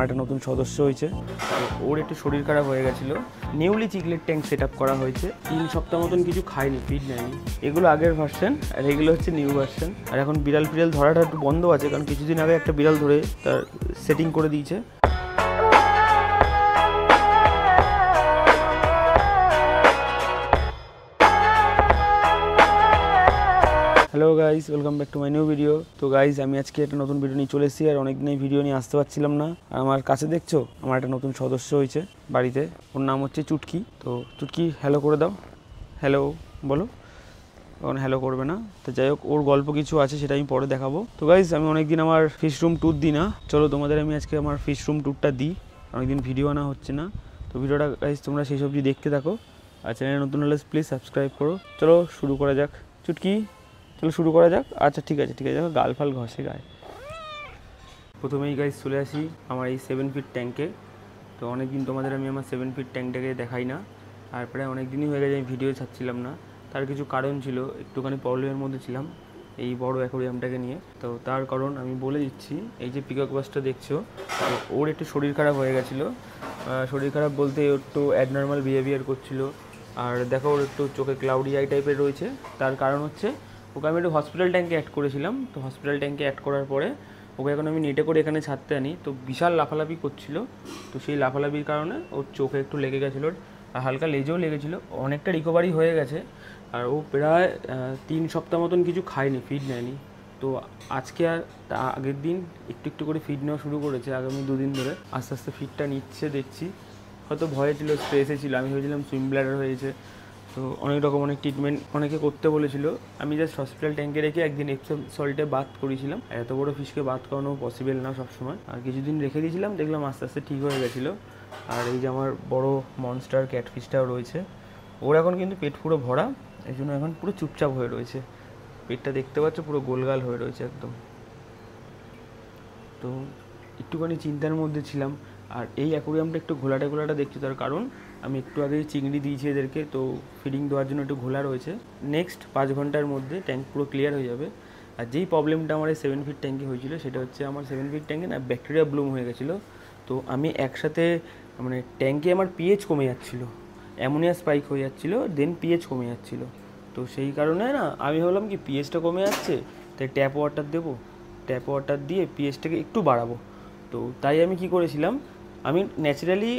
আমার একটা নতুন সদস্য হয়েছে, ওর একটু শরীর খারাপ হয়ে গেছিলো। Newly chiclet tank set up করা হয়েছে। 3 সপ্তাহ মতন কিছু খায়নি, ফিড নেয়নি। এগুলো আগের ভার্সন আর এগুলো হচ্ছে নিউ ভার্সন। আর এখন বিড়াল ফিড়াল ধরাটা একটু বন্ধ আছে, কারণ কিছুদিন আগে একটা বিড়াল ধরে তার সেটিং করে দিয়েছে। Hello guys, welcome back to my new video. তো গাইজ, আমি আজকে একটা নতুন ভিডিও নিয়ে চলে এসেছি। আর অনেকদিন এই ভিডিও নিয়ে আসতে পারছিলাম না। আর আমার কাছে দেখছো, আমার একটা নতুন সদস্য হয়েছে বাড়িতে। ওর নাম হচ্ছে চুটকি। তো চুটকি হ্যালো করে দাও। হ্যালো বলো। এখন হ্যালো করবে না। তো যাই হোক, ওর গল্প কিছু আছে, সেটা আমি পরে দেখাবো। তো গাইজ, আমি অনেকদিন আমার ফিশ রুম ট্যুর দিই না। চলো তোমাদের আমি আজকে আমার ফিশ রুম ট্যুরটা দিই। অনেকদিন ভিডিও আনা হচ্ছে না। তো ভিডিওটা গাইজ তোমরা সেই সবজি দেখতে থাকো। আর চ্যানেলে নতুন হলে প্লিজ সাবস্ক্রাইব করো। চলো শুরু করা যাক। চুটকি চলো শুরু করা যাক। আচ্ছা ঠিক আছে দেখো গাল ফাল ঘষে গায়ে। প্রথমেই গাইজ চলে আসি আমার এই 7 ফিট ট্যাঙ্কে। তো অনেক দিন তোমাদের আমি আমার 7 ফিট ট্যাঙ্কটাকে দেখাই না। আর প্রায় অনেক দিনই হয়ে গেছে আমি ভিডিও ছাড়ছিলাম না। তার কিছু কারণ ছিল, একটুখানি প্রবলেমের মধ্যে ছিলাম এই বড় অ্যাকোরিয়ামটাকে নিয়ে। তো তার কারণ আমি বলে দিচ্ছি। এই যে পিকক বাসটা দেখছো, ওর একটু শরীর খারাপ হয়ে গেছিলো। শরীর খারাপ বলতে ওর একটু অ্যাবনর্মাল বিহেভিয়ার করছিলো। আর দেখো ওর একটু চোখে ক্লাউডি আই টাইপের রয়েছে। তার কারণ হচ্ছে ওকে আমি একটু হসপিটাল ট্যাঙ্কে অ্যাড করেছিলাম। তো হসপিটাল ট্যাঙ্কে অ্যাড করার পরে ওকে এখন আমি নেটে করে এখানে ছাড়তে আনি। তো বিশাল লাফালাফি করছিল। তো সেই লাফালাফির কারণে ওর চোখে একটু লেগে গেছিলো, আর হালকা লেজেও লেগেছিলো। অনেকটা রিকভারি হয়ে গেছে। আর ও প্রায় 3 সপ্তাহ মতন কিছু খায়নি, ফিড নেয়নি। তো আজকে আর আগের দিন একটু একটু করে ফিড নেওয়া শুরু করেছে। আগামী 2 দিন ধরে আস্তে আস্তে ফিডটা নিচ্ছে দেখছি। হয়তো ভয়ে ছিল, স্ট্রেসে ছিল। আমি ভেবেছিলাম সুইম ব্লাডার হয়েছে। তো অনেক রকম অনেক ট্রিটমেন্ট অনেকে করতে বলেছিল। আমি জাস্ট হসপিটাল ট্যাঙ্কে রেখে একদিন এপসম সল্টে বাথ করেছিলাম। এত বড় ফিশকে বাথ করানো পসিবল না সবসময়। আর কিছুদিন রেখে দিয়েছিলাম, দেখলাম আস্তে আস্তে ঠিক হয়ে গেছিলো। আর এই যে আমার বড় মনস্টার ক্যাটফিশটাও রয়েছে। ওর এখন কিন্তু পেট পুরো ভরা, এই জন্য এখন পুরো চুপচাপ হয়ে রয়েছে। পেটটা দেখতে পাচ্ছ পুরো গোলগাল হয়ে রয়েছে একদম। তো একটুখানি চিন্তার মধ্যে ছিলাম। আর এই অ্যাকোরিয়ামটা একটু ঘোলাটা দেখছি, তার কারণ আমি একটু আগে চিংড়ি দিয়েছি এদেরকে। তো ফিডিং দেওয়ার জন্য একটু ঘোলা রয়েছে। নেক্সট 5 ঘন্টার মধ্যে ট্যাঙ্ক পুরো ক্লিয়ার হয়ে যাবে। আর যেই প্রবলেমটা আমার এই 7 ফিট ট্যাঙ্কে হয়েছিল, সেটা হচ্ছে আমার 7 ফিট ট্যাঙ্কে না ব্যাকটেরিয়া ব্লুম হয়ে গেছিলো। তো আমি একসাথে মানে ট্যাঙ্কে আমার পিএইচ কমে যাচ্ছিলো, অ্যামোনিয়া স্পাইক হয়ে যাচ্ছিলো, দেন পিএইচ কমে যাচ্ছিলো। তো সেই কারণে না আমি ভাবলাম কি পিএইচটা কমে যাচ্ছে, তাই ট্যাপ ওয়াটার দেবো। ট্যাপ ওয়াটার দিয়ে পিএইচটাকে একটু বাড়াবো। তো তাই আমি কি করেছিলাম, আমি ন্যাচারালি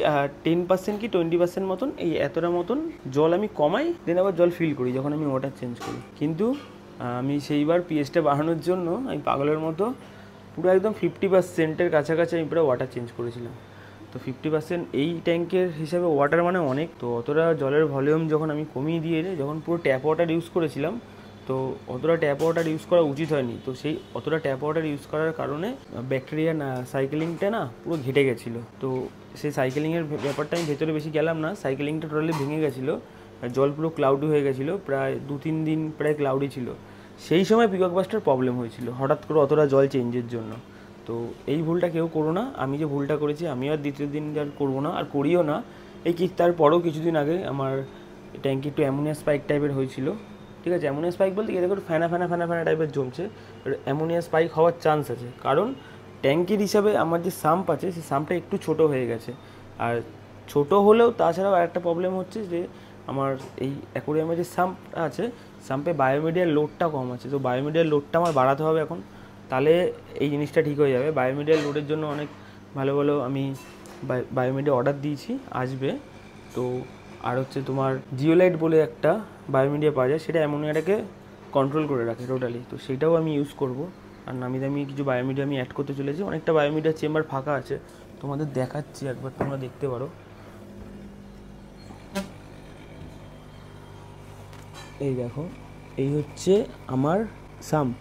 10% কি 20% মতন এই এতটা মতন জল আমি কমাই, দেন আবার জল ফিল করি যখন আমি ওয়াটার চেঞ্জ করি। কিন্তু আমি সেইবার পিএইচটা বাড়ানোর জন্য আমি পাগলের মতো পুরো একদম 50%-এর কাছাকাছি আমি পুরো ওয়াটার চেঞ্জ করেছিলাম। তো 50% এই ট্যাঙ্কের হিসাবে ওয়াটার মানে অনেক। তো অতটা জলের ভলিউম যখন আমি কমিয়ে দিয়ে যখন পুরো ট্যাপ ওয়াটার ইউজ করেছিলাম, তো অতটা ট্যাপ ওয়াটার ইউজ করা উচিত হয়নি। তো সেই অতটা ট্যাপ ওয়াটার ইউজ করার কারণে ব্যাকটেরিয়া না সাইকেলিংটা না পুরো ঘেটে গেছিলো। তো সেই সাইকেলিংয়ের ব্যাপারটা আমি ভেতরে বেশি গেলাম না। সাইকেলিংটা টোটালি ভেঙে গেছিলো, জল পুরো ক্লাউডি হয়ে গেছিলো। প্রায় 2-3 দিন প্রায় ক্লাউডি ছিল। সেই সময় পিকক বাসটার প্রবলেম হয়েছিল হঠাৎ করে অতটা জল চেঞ্জের জন্য। তো এই ভুলটা কেউ করো না। আমি যে ভুলটা করেছি আমি আর দ্বিতীয় দিন আর করবো না, আর করিও না। এই কি তারপরেও কিছুদিন আগে আমার ট্যাঙ্কি একটু অ্যামোনিয়া স্পাইক টাইপের হয়েছিল। ঠিক আছে, অ্যামোনিয়া স্পাইক বলতে কি দেখো ফ্যানা টাইপের জমছে। অ্যামোনিয়া স্পাইক হওয়ার চান্স আছে, কারণ ট্যাঙ্কির হিসাবে আমার যে সাম্প আছে সেই সাম্পটা একটু ছোট হয়ে গেছে। আর ছোট হলেও তাছাড়াও আরেকটা প্রবলেম হচ্ছে যে আমার এই অ্যাকোরিয়ামে যে সাম্প আছে, সাম্পে বায়োমিডিয়ার লোডটা কম আছে। তো বায়োমিডিয়ার লোডটা আমার বাড়াতে হবে এখন, তাহলে এই জিনিসটা ঠিক হয়ে যাবে। বায়োমিডিয়ার লোডের জন্য অনেক ভালো ভালো আমি বায়োমিডিয়া অর্ডার দিয়েছি, আসবে। তো আর হচ্ছে তোমার জিওলাইট বলে একটা বায়োমিডিয়া পাওয়া যায়, সেটা অ্যামোনিয়াটাকে কন্ট্রোল করে রাখে টোটালি। তো সেটাও আমি ইউজ করব। আর নামি দামি কিছু বায়োমিডিয়া আমি অ্যাড করতে চলেছি। অনেকটা বায়োমিডিয়ার চেম্বার ফাঁকা আছে, তোমাদের দেখাচ্ছি, একবার তোমরা দেখতে পারো। এই দেখো, এই হচ্ছে আমার সাম্প।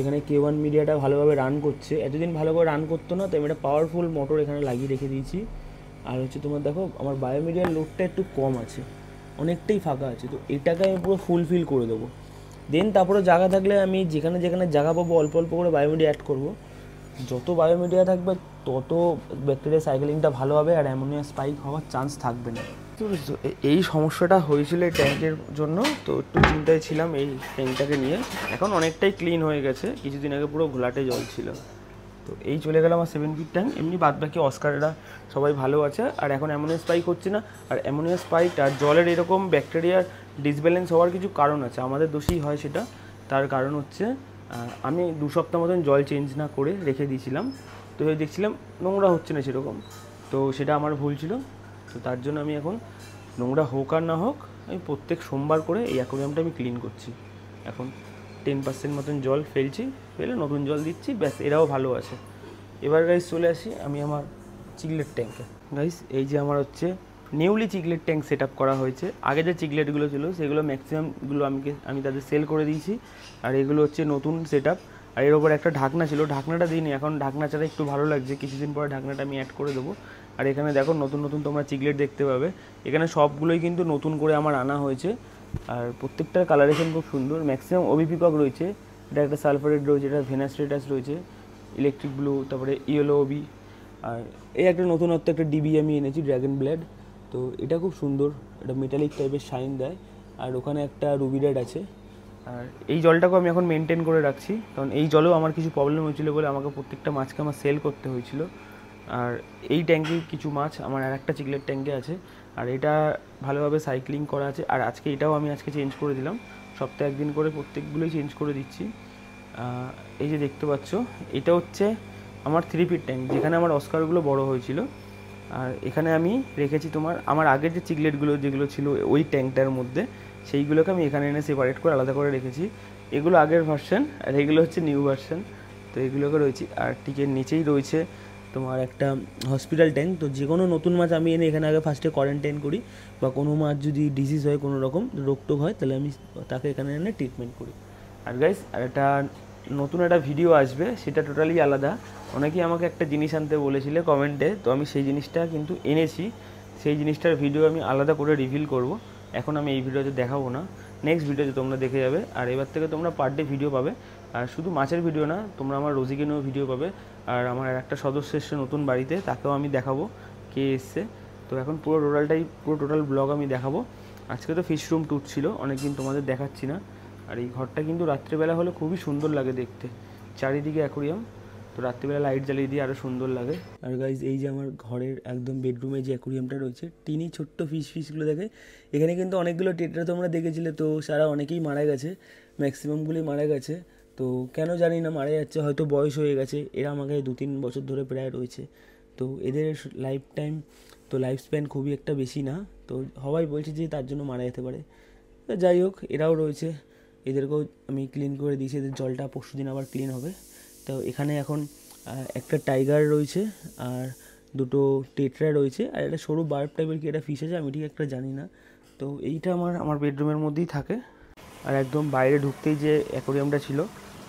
এখানে K1 মিডিয়াটা ভালোভাবে রান করছে। এতদিন ভালো করে রান করতো না, তো আমি একটা পাওয়ারফুল মোটর এখানে লাগিয়ে রেখে দিয়েছি। আর হচ্ছে তোমার দেখো আমার বায়োমিডিয়ার লোডটা একটু কম আছে, অনেকটাই ফাঁকা আছে। তো এটাকে আমি পুরো ফুলফিল করে দেবো। দেন তারপরে জায়গা থাকলে আমি যেখানে যেখানে জায়গা পাবো অল্প অল্প করে বায়োমিডিয়া অ্যাড করবো। যত বায়োমিডিয়া থাকবে তত ব্যাকটেরিয়া সাইকেলিংটা ভালো হবে, আর অ্যামোনিয়া স্পাইক হওয়ার চান্স থাকবে না। তো এই সমস্যাটা হয়েছিল এই ট্যাঙ্কের জন্য। তো একটু চিন্তায় ছিলাম এই ট্যাঙ্কটাকে নিয়ে। এখন অনেকটাই ক্লিন হয়ে গেছে, কিছুদিন আগে পুরো ঘোলাটে জল ছিল। তো এই চলে গেল আমার 7 ফিট ট্যাঙ্ক। এমনি বাদ বাকি অস্কারেরা সবাই ভালো আছে। আর এখন অ্যামোনিয়া স্পাইক হচ্ছে না। আর অ্যামোনিয়া স্পাইক আর জলের এরকম ব্যাকটেরিয়ার ডিসব্যালেন্স হওয়ার কিছু কারণ আছে, আমাদের দোষেই হয় সেটা। তার কারণ হচ্ছে আমি 2 সপ্তাহ মতন জল চেঞ্জ না করে রেখে দিয়েছিলাম, তো দেখছিলাম নোংরা হচ্ছে না সেরকম, তো সেটা আমার ভুল ছিল। তো তার জন্য আমি এখন নোংরা হোক আর না হোক আমি প্রত্যেক সোমবার করে এই অ্যাকোয়ারিয়ামটা আমি ক্লিন করছি। এখন 10% মতন জল ফেলছি, ফেলে নতুন জল দিচ্ছি, ব্যাস এরাও ভালো আছে। এবার গাইস চলে আসি আমি আমার চিকলেট ট্যাঙ্কে। গাইস এই যে আমার হচ্ছে newly chiclet tank set up করা হয়েছে। আগে যে চিকলেটগুলো ছিল সেগুলো ম্যাক্সিমামগুলো আমি তাদের সেল করে দিয়েছি। আর এগুলো হচ্ছে নতুন সেট আপ। আর এর ওপর একটা ঢাকনা ছিল, ঢাকনাটা দিইনি, এখন ঢাকনা ছাড়া একটু ভালো লাগছে, কিছুদিন পরে ঢাকনাটা আমি অ্যাড করে দেবো। আর এখানে দেখো নতুন নতুন তোমরা চিকলেট দেখতে পাবে। এখানে সবগুলোই কিন্তু নতুন করে আমার আনা হয়েছে। আর প্রত্যেকটার কালারেশন খুব সুন্দর। ম্যাক্সিমাম ওবিপিকক রয়েছে, এটা একটা সালফারেট রয়েছে, এটা ভেনাস্ট্রেটাস রয়েছে, ইলেকট্রিক ব্লু, তারপরে ইয়েলো ওবি। আর এই একটা নতুনত্ব একটা ডিবি আমি এনেছি, ড্র্যাগন ব্লেড। তো এটা খুব সুন্দর, এটা মেটালিক টাইপের শাইন দেয়। আর ওখানে একটা রুবি রেড আছে। আর এই জলটাকেও আমি এখন মেনটেন করে রাখছি, কারণ এই জলেও আমার কিছু প্রবলেম হয়েছিল বলে আমাকে প্রত্যেকটা মাছকে আমার সেল করতে হয়েছিল। আর এই ট্যাঙ্কে কিছু মাছ আমার আর একটা চিকলেট ট্যাঙ্কে আছে। আর এটা ভালোভাবে সাইক্লিং করা আছে। আর এটাও আমি আজকে চেঞ্জ করে দিলাম, সপ্তাহে একদিন করে প্রত্যেকগুলোই চেঞ্জ করে দিচ্ছি। এই যে দেখতে পাচ্ছ, এটা হচ্ছে আমার 3 ফিট ট্যাঙ্ক, যেখানে আমার অস্কারগুলো বড় হয়েছিল। আর এখানে আমি রেখেছি আমার আগের যে চিকলেটগুলো যেগুলো ছিল ওই ট্যাঙ্কটার মধ্যে, সেইগুলোকে আমি এখানে এনে সেপারেট করে আলাদা করে রেখেছি। এগুলো আগের ভার্সন আর এগুলো হচ্ছে নিউ ভার্সন। তো এগুলোকে রয়েছে। আর টিকের নিচেই রয়েছে তোমার একটা হসপিটাল ট্যাঙ্ক। তো যে কোনো নতুন মাছ আমি এনে এখানে আগে ফার্স্টে কোয়ারেন্টাইন করি, বা কোনো মাছ যদি ডিজিজ হয়, কোনো রকম রোগটোগ হয়, তাহলে আমি তাকে এখানে এনে ট্রিটমেন্ট করি। আর গাইস আর নতুন একটা ভিডিও আসবে, সেটা টোটালি আলাদা। অনেকেই আমাকে একটা জিনিস আনতে বলেছিলে কমেন্টে, তো আমি সেই জিনিসটা কিন্তু এনেছি। সেই জিনিসটার ভিডিও আমি আলাদা করে রিভিল করব। এখন আমি এই ভিডিওতে দেখাবো না, নেক্সট ভিডিওতে তোমরা দেখে যাবে। আর এবার থেকে তোমরা পার ডে ভিডিও পাবে। আর শুধু মাছের ভিডিও না, তোমরা আমার রোজিকে নিয়েও ভিডিও পাবে। আর আমার একটা সদস্য এসছে নতুন বাড়িতে, তাকেও আমি দেখাবো কে এসছে। তো এখন পুরো টোটাল ব্লগ আমি দেখাবো। আজকে তো ফিশ রুম ট্যুর ছিল, অনেকদিন তোমাদের দেখাচ্ছি না। আর এই ঘরটা কিন্তু রাত্রিবেলা হলে খুবই সুন্দর লাগে দেখতে, চারিদিকে অ্যাকোরিয়াম। তো রাত্রিবেলা লাইট জ্বালিয়ে দিয়ে আরও সুন্দর লাগে। আর গাইজ এই যে আমার ঘরের একদম বেডরুমে যে অ্যাকোরিয়ামটা রয়েছে, টিনি ছোট্ট ফিশগুলো দেখে। এখানে কিন্তু অনেকগুলো টেটরা তোমরা দেখেছিলে, তো সারা অনেকেই মারা গেছে, ম্যাক্সিমামগুলোই মারা গেছে। তো কেন জানি না মারা যাচ্ছে, হয়তো বয়স হয়ে গেছে। এরা আমাকে 2-3 বছর ধরে প্রায় রয়েছে। তো এদের লাইফ স্প্যান খুবই একটা বেশি না। তো সবাই বলছে যে তার জন্য মারা যেতে পারে। তো যাই হোক, এরাও রয়েছে, এদেরকেও আমি ক্লিন করে দিয়েছি। এদের জলটা পরশুদিন আবার ক্লিন হবে। তো এখানে এখন একটা টাইগার রয়েছে, আর 2টো টেটরা রয়েছে, আর একটা সরু বার্ব টাইপের কি একটা ফিশ আছে, আমি ঠিক একটা জানি না। তো এইটা আমার বেডরুমের মধ্যেই থাকে। আর একদম বাইরে ঢুকতেই যে অ্যাকোরিয়ামটা ছিল,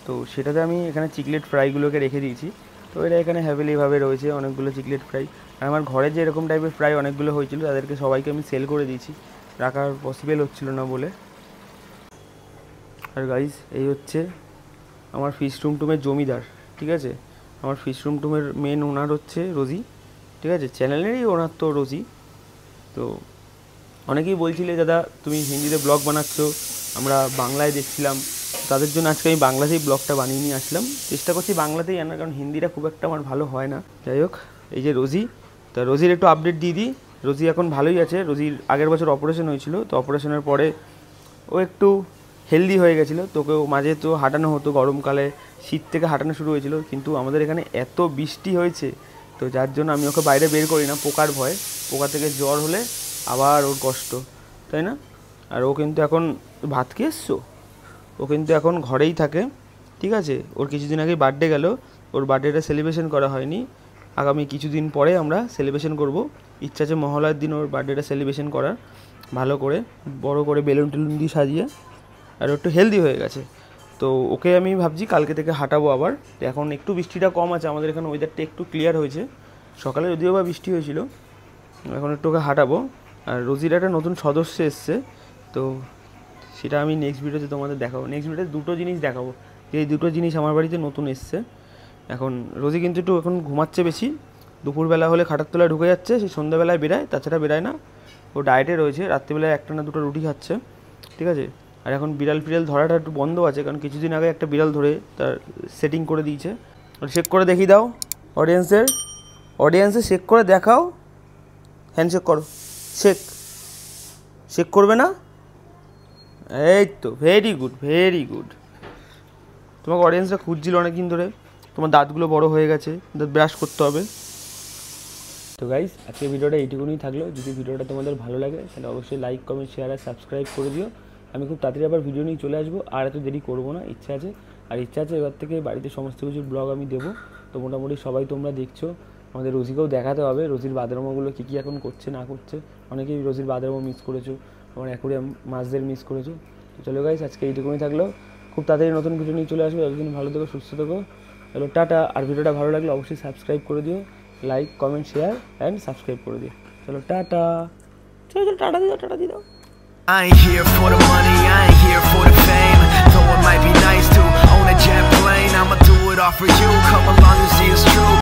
তো সেটাতে আমি এখানে চিকলেট ফ্রাইগুলোকে রেখে দিয়েছি। তো এটা এখানে হ্যাভেলিভাবে রয়েছে অনেকগুলো চিকলেট ফ্রাই। আর আমার ঘরে যে এরকম টাইপের ফ্রাই অনেকগুলো হয়েছিল, তাদেরকে সবাইকে আমি সেল করে দিয়েছি, রাখার পসিবল হচ্ছিল না বলে। আর গাইজ এই হচ্ছে আমার ফিশ রুমের জমিদার, ঠিক আছে। আমার ফিশ রুমের মেন ওনার হচ্ছে রোজি, ঠিক আছে, চ্যানেলেরই ওনার তো রোজি। তো অনেকেই বলছিলে দাদা তুমি হিন্দিতে ব্লগ বানাচ্ছ, আমরা বাংলায় দেখছিলাম, তাদের জন্য আজকে আমি বাংলাতেই ব্লগটা বানিয়ে নিয়ে আসলাম। চেষ্টা করছি বাংলাতেই আনার, কারণ হিন্দিটা খুব একটা আমার ভালো হয় না। যাই হোক, এই যে রোজি, তা রোজির একটু আপডেট দিয়ে দিই। রোজি এখন ভালোই আছে। রোজির আগের বছর অপারেশন হয়েছিল, তো অপারেশনের পরে ও একটু হেলদি হয়ে গেছিলো। তোকেও মাঝে তো হাঁটানো হতো, গরমকালে শীত থেকে হাঁটানো শুরু হয়েছিল। কিন্তু আমাদের এখানে এত বৃষ্টি হয়েছে, তো যার জন্য আমি ওকে বাইরে বের করি না, পোকার ভয়। পোকা থেকে জ্বর হলে আবার ওর কষ্ট, তাই না? আর ও কিন্তু এখন ভাত খেয়ে এসছো, ও কিন্তু এখন ঘরেই থাকে, ঠিক আছে। ওর কিছুদিন আগে বার্থডে গেল, ওর বার্থডেটা সেলিব্রেশন করা হয়নি। আগামী কিছুদিন পরে আমরা সেলিব্রেশন করব। ইচ্ছা আছে মহালয়ার দিন ওর বার্থডেটা সেলিব্রেশন করার, ভালো করে বড় করে বেলুন টেলুন দিয়ে সাজিয়ে। আর একটু হেলদি হয়ে গেছে, তো ওকে আমি ভাবছি কালকে থেকে হাঁটাবো আবার। এখন একটু বৃষ্টিটা কম আছে, আমাদের এখানে ওয়েদারটা একটু ক্লিয়ার হয়েছে। সকালে যদিও বা বৃষ্টি হয়েছিল, এখন একটু ওকে হাঁটাবো। আর রোজির একটা নতুন সদস্য এসছে, তো সেটা আমি নেক্সট ভিডিওতে তোমাদের দেখাবো। নেক্সট ভিডিওতে 2টো জিনিস দেখাবো, যে এই 2টো জিনিস আমার বাড়িতে নতুন এসছে। এখন রোজি কিন্তু একটু এখন ঘুমাচ্ছে বেশি, দুপুরবেলা হলে খাটার তলায় ঢুকে যাচ্ছে, সে সন্ধ্যাবেলায় বেরায়, তাছাড়া বেরায় না। ও ডায়েটে রয়েছে, রাত্রিবেলায় 1 না 2টো রুটি খাচ্ছে, ঠিক আছে। আর এখন বিড়াল ধরাটা একটু বন্ধ আছে, কারণ কিছুদিন আগে একটা বিড়াল ধরে তার সেটিং করে দিয়েছে। শেক করে দেখিয়ে দাও অডিয়েন্সে শেক করে দেখাও। হ্যান্ডশেক করো, শেক করবে না? এই তো ভেরি গুড। তোমাকে অডিয়েন্সরা খুঁজছিল অনেকদিন ধরে। তোমার দাঁতগুলো বড় হয়ে গেছে, দাঁত ব্রাশ করতে হবে। তো গাইস, আজকে ভিডিওটা এইটুকুনই থাকলো। যদি ভিডিওটা তোমাদের ভালো লাগে তাহলে অবশ্যই লাইক, কমেন্ট, শেয়ার আর সাবস্ক্রাইব করে দিও। আমি খুব তাড়াতাড়ি আবার ভিডিও নিয়ে চলে আসবো, আর এত দেরি করবো না। ইচ্ছা আছে এবার থেকে বাড়িতে সমস্ত কিছুর ব্লগ আমি দেবো। তো মোটামুটি সবাই তোমরা দেখছো, আমাদের রোজিকেও দেখাতে হবে রোজির বাদরমাগুলো কী এখন করছে না করছে। অনেকেই রোজির বাদরমা মিস করেছো, আমার অ্যাকোরিয়াম মাছদের মিস করেছো। তো চলো গাইস, আজকে এইটুকুনই থাকলো। খুব তাড়াতাড়ি নতুন ভিডিও নিয়ে চলে আসবে। ততদিন ভালো থেকো, সুস্থ থেকো। চলো টাটা। আর ভিডিওটা ভালো লাগলে অবশ্যই সাবস্ক্রাইব করে দিও, like, comment, share and subscribe করে দিও। চলো টাটা। চলো টাটা দিয়ে দাও। I ain't here for the money, I ain't here for the fame. Though it might be nice to own a jet plane, I'ma do it all for you. Come along and see it's true.